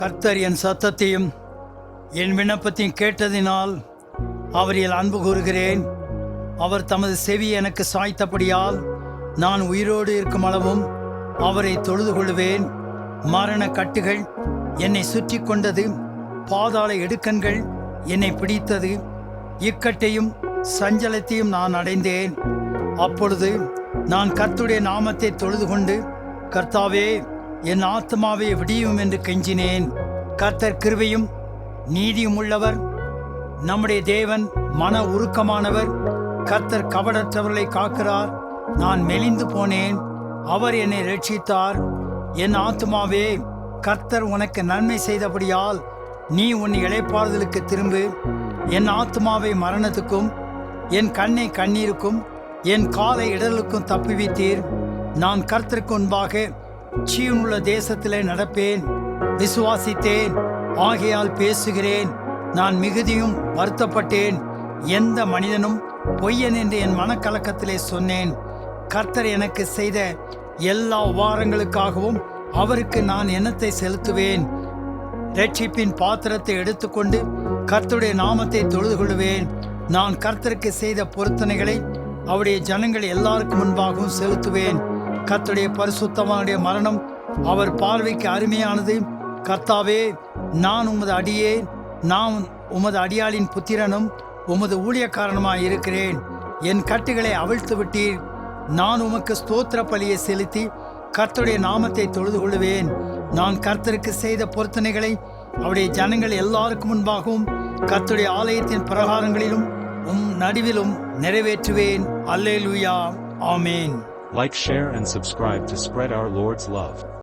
கர்த்தர் என் சத்தத்தையும் என் விண்ணப்பத்தையும் கேட்டதினால் அவரில் அன்பு கூறுகிறேன். அவர் தமது செவி எனக்கு சாய்த்தபடியால் நான் உயிரோடு இருக்கும் அளவும் அவரை தொழுது கொள்வேன். மரண கட்டுகள் என்னை சுற்றி கொண்டது, பாதாள இடுக்கண்கள் என்னை பிடித்தது. இக்கட்டையும் சஞ்சலத்தையும் நான் அடைந்தேன். அப்பொழுது நான் கர்த்தருடைய நாமத்தை தொழுது கொண்டு, கர்த்தாவே, என் ஆத்மாவை விடியும் என்று கெஞ்சினேன். கர்த்தர் கிருபையும் நீதியும் உள்ளவர். நம்முடைய தேவன் மன உருக்கமானவர். கர்த்தர் கபடற்றவர்களை காக்கிறார். நான் மெலிந்து போனேன், அவர் என்னை ரட்சித்தார். என் ஆத்மாவே, கர்த்தர் உனக்கு நன்மை செய்தபடியால் நீ உன் இளைப்பாறுதலுக்கு திரும்பு. என் ஆத்மாவை மரணத்துக்கும் என் கண்ணை கண்ணீருக்கும் என் காலை இடலுக்கும் தப்புவித்தீர். நான் கர்த்தருக்கு முன்பாக ஜீவனுள்ள தேசத்திலே நடப்பேன். விசுவாசித்தேன், ஆகையால் பேசுகிறேன். நான் மிகுதியும் வருத்தப்பட்டேன். எந்த மனிதனும் பொய்யன் என்று என் மனக்கலக்கத்திலே சொன்னேன். கர்த்தர் எனக்கு செய்த எல்லா உபகாரங்களுக்காகவும் அவருக்கு நான் எண்ணத்தை செலுத்துவேன். இரட்சிப்பின் பாத்திரத்தை எடுத்துக்கொண்டு கர்த்தருடைய நாமத்தை தொழுது கொள்வேன். நான் கர்த்தருக்கு செய்த பொருத்தனைகளை அவருடைய ஜனங்கள் எல்லாருக்கும் முன்பாகவும் செலுத்துவேன். கர்த்தருடைய பரிசுத்தவானுடைய மரணம் அவர் பார்வைக்கு அருமையானது. கர்த்தாவே, நான் உமது அடியேன். நான் உமது அடியாளின் புத்திரனும் உமது ஊழியக்காரனுமாய் இருக்கிறேன். என் கட்டுகளை அவிழ்த்து விட்டீர். நான் உமக்கு ஸ்தோத்திர பலியை செலுத்தி கர்த்தருடைய நாமத்தை தொழுது கொள்வேன். நான் கர்த்தருக்கு செய்த பொருத்தனைகளை அவருடைய ஜனங்கள் எல்லாருக்கும் முன்பாகவும் கர்த்தருடைய ஆலயத்தின் பிரகாரங்களிலும் நடுவிலும் நிறைவேற்றுவேன். அல்லேலூயா, ஆமேன். Like, share and subscribe to spread our Lord's love.